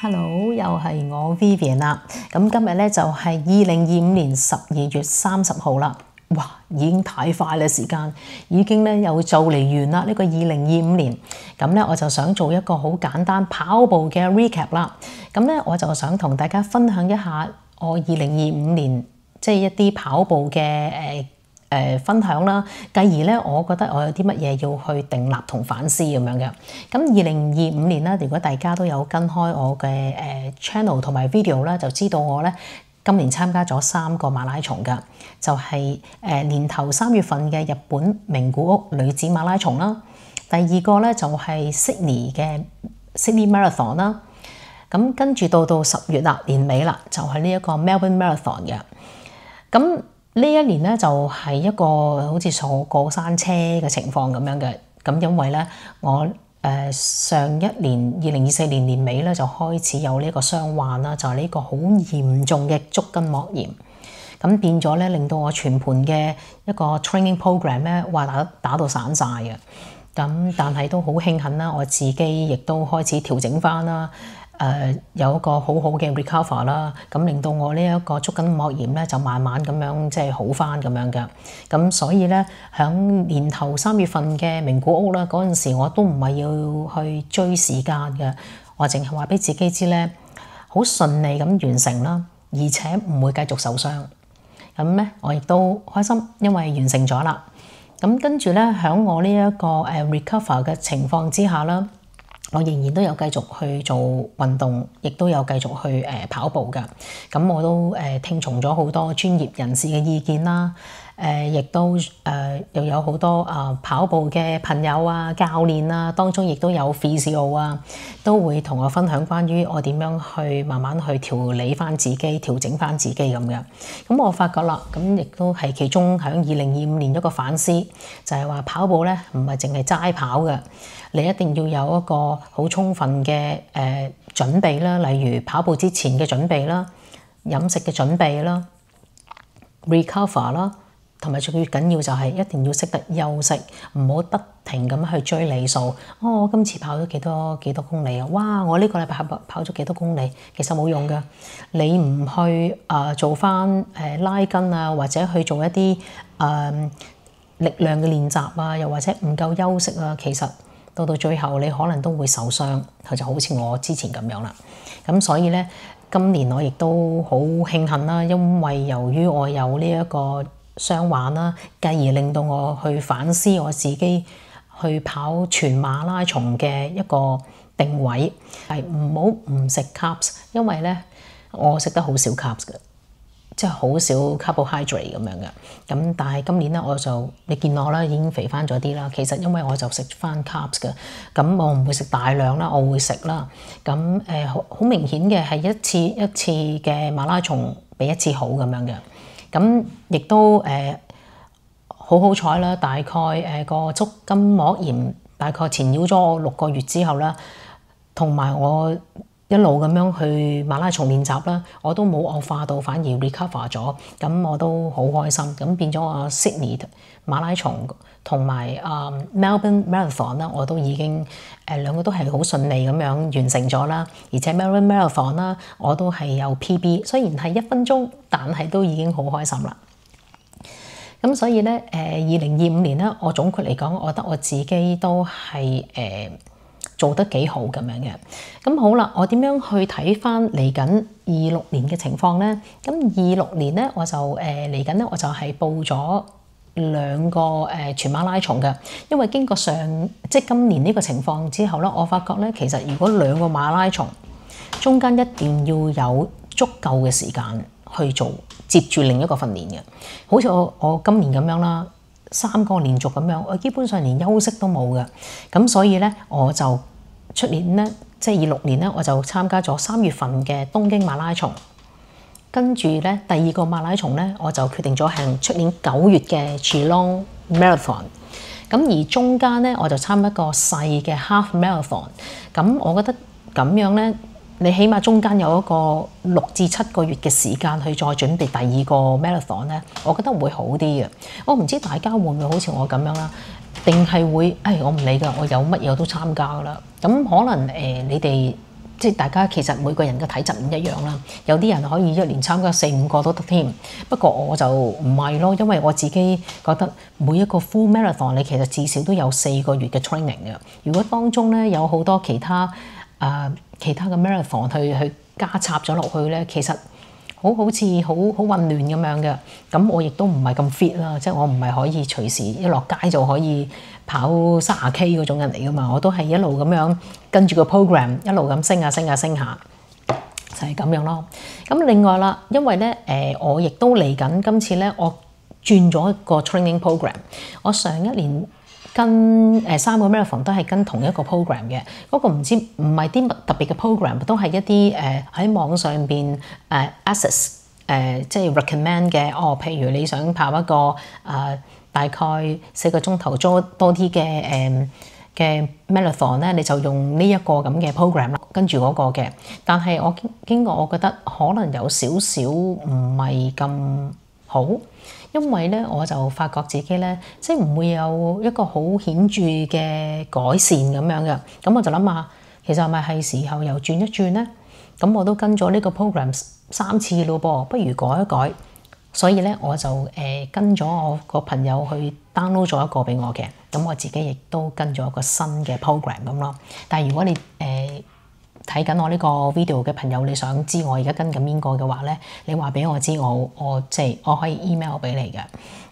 Hello，又係我 Vivian 啦。咁今日咧就係2025年12月30號啦。哇，已經太快啦，時間已經咧又就嚟完啦。呢個2025年，咁咧我就想做一個好簡單跑步嘅 recap 啦。咁咧我就想同大家分享一下我2025年即係一啲跑步嘅分享啦，繼而咧，我覺得我有啲乜嘢要去訂立同反思咁樣嘅。咁2025年咧，如果大家都有跟開我嘅channel 同埋 video 咧，就知道我咧今年參加咗3個馬拉松㗎，就係年頭3月份嘅日本名古屋女子馬拉松啦，第二個咧就係 Sydney 嘅 Sydney Marathon 啦，咁跟住到10月啦，年尾啦，就係呢一個 Melbourne Marathon 嘅。咁呢一年咧就係一個好似坐過山車嘅情況咁樣嘅，咁因為咧我上一年2024年年尾咧就開始有呢個傷患啦，就係呢個好嚴重嘅足筋膜炎，咁變咗咧令到我全盤嘅一個 training program 咧話打到散晒嘅，咁但係都好慶幸啦，我自己亦都開始調整翻啦。有一個好好嘅 recover 啦，咁令到我呢一個足筋膜炎咧就慢慢咁樣即係好翻咁樣嘅，咁所以咧響年頭3月份嘅名古屋啦嗰陣時，我都唔係要去追時間嘅，我淨係話俾自己知咧，好順利咁完成啦，而且唔會繼續受傷。咁咧我亦都開心，因為完成咗啦。咁跟住咧響我呢一個recover 嘅情況之下啦，我仍然都有繼續去做運動，亦都有繼續去跑步㗎。咁我都聽從咗好多專業人士嘅意見啦。亦都又有好多跑步嘅朋友啊、教練啊，當中亦都有 physio 啊，都會同我分享關於我點樣去慢慢去調理翻自己、調整翻自己咁嘅。咁我發覺啦，咁亦都係其中喺2025年一個反思，就係話跑步咧唔係淨係齋跑嘅，你一定要有一個好充分嘅準備啦，例如跑步之前嘅準備啦、飲食嘅準備啦、recover 啦。同埋最緊要就係一定要識得休息，唔好不停咁去追里數。我今次跑咗幾多公里啊？哇！我呢個禮拜跑咗幾多公里？其實冇用㗎。你唔去做翻拉筋啊，或者去做一啲力量嘅練習啊，又或者唔夠休息啊，其實到最後你可能都會受傷，就好似我之前咁樣啦。咁所以咧，今年我亦都好慶幸啦，因為由於我有呢一個傷患啦，繼而令到我去反思我自己去跑全馬拉松嘅一個定位，係唔好唔食 carbs， 因為咧我食得好少 carbs 嘅，即係好少 carbohydrate 咁樣嘅。咁但係今年咧你見我啦，已經肥翻咗啲啦。其實因為我就食翻 carbs 嘅，咁我唔會食大量啦，我會食啦。咁好明顯嘅係一次嘅馬拉松比一次好咁樣嘅。咁亦都好彩啦，大概個足筋膜炎大概纏繞咗我6個月之後啦，同埋我一路咁樣去馬拉松練習啦，我都冇惡化到，反而 recover 咗，咁我都好開心。咁變咗我 Sydney 馬拉松同埋Melbourne Marathon 啦，我都已經兩個都係好順利咁樣完成咗啦。而且 Melbourne Marathon 啦，我都係有 PB， 雖然係1分鐘，但係都已經好開心啦。咁所以咧，2025年咧，我總括嚟講，我覺得我自己都係做得幾好咁樣嘅。咁好啦，我點樣去睇翻嚟緊26年嘅情況咧？咁26年咧，我就嚟緊咧，我就係報咗2個全馬拉松嘅。因為經過即係今年呢個情況之後咧，我發覺咧，其實如果2個馬拉松中間一定要有足夠嘅時間去做接住另一個訓練嘅，好似我今年咁樣啦，3個連續咁樣，我基本上連休息都冇嘅。咁所以咧，我就出年咧，即係26年咧，我就參加咗3月份嘅東京馬拉松，跟住咧第2個馬拉松咧，我就決定咗係出年9月嘅 Geelong Marathon。咁而中間咧，我就參一個細嘅 Half Marathon。咁我覺得咁樣咧，你起碼中間有一個6至7個月嘅時間去再準備第2個 Marathon 咧，我覺得會好啲嘅。我唔知大家會唔會好似我咁樣啦？定係會我唔理㗎，我有乜嘢我都參加㗎啦。咁可能你哋即係大家其實每個人嘅體質唔一樣啦，有啲人可以一年參加4、5個都得添。不過我就唔係咯，因為我自己覺得每一個 full marathon 你其實至少都有4個月嘅 training 嘅。如果當中咧有好多其他嘅 marathon 去加插咗落去咧，其實好似好混亂咁樣嘅。咁我亦都唔係咁 fit 啦，即係我唔係可以隨時一落街就可以跑30K 嗰種人嚟噶嘛。我都係一路咁樣跟住個 program 一路咁升下，就係咁樣咯。咁另外啦，因為咧我亦都嚟緊今次咧，我轉咗一個 training program。我上一年跟3個 marathon 都係跟同一個 program 嘅，嗰個唔係啲特別嘅 program，都係一啲喺網上邊access 即係 recommend 嘅。譬如你想跑一個大概4個鐘頭多啲嘅 marathon 咧，你就用呢一個咁嘅 program 啦，跟住嗰個嘅。但係我經過，我覺得可能有少少唔係咁好。因為咧，我就發覺自己咧，即係唔會有一個好顯著嘅改善咁樣嘅。咁我就諗下，其實係咪係時候又轉一轉咧？咁我都跟咗呢個 program 3次咯噃，不如改一改。所以咧，我就跟咗我個朋友去 download 咗一個俾我嘅。咁我自己亦都跟咗一個新嘅 program 咁咯。但係如果你睇緊我呢個 video 嘅朋友，你想知我而家跟緊邊個嘅話咧，你話俾我知，我即係我可以 email 俾你嘅，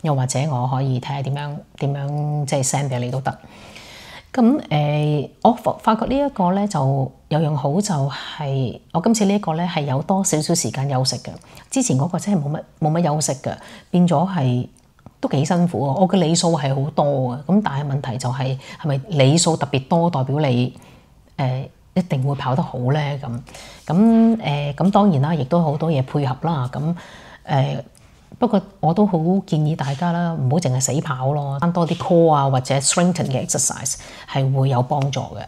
又或者我可以睇下點樣即係 send 俾你都得。咁我發覺呢一個咧就有樣好，就係我今次呢一個咧係有多少少時間休息嘅。之前嗰個真係冇乜休息嘅，變咗係都幾辛苦啊！我嘅里數係好多啊，咁但係問題就係咪里數特別多代表你一定會跑得好咧？咁當然啦，亦都好多嘢配合啦。不過我都好建議大家啦，唔好淨係死跑咯，翻多啲 core 啊或者 strengthen 嘅 exercise 係會有幫助嘅。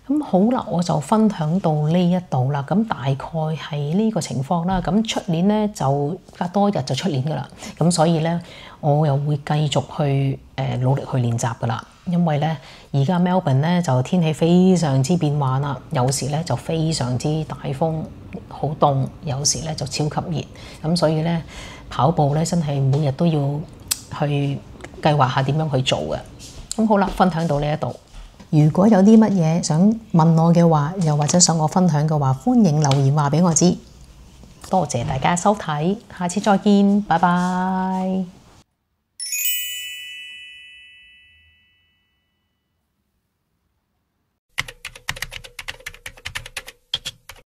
咁好啦，我就分享到呢一度啦。咁大概係呢個情況啦。咁出年咧就隔多日就出年噶啦。咁所以咧我又會繼續去努力去練習噶啦。因為咧而家 Melbourne 咧就天氣非常之變幻啦，有時咧就非常之大風，好凍，有時咧就超級熱。咁所以咧跑步咧真係每日都要去計劃下點樣去做嘅。咁好啦，分享到呢一度。如果有啲乜嘢想問我嘅話，又或者想我分享嘅話，歡迎留言話俾我知。多謝大家收睇，下次再見，拜拜。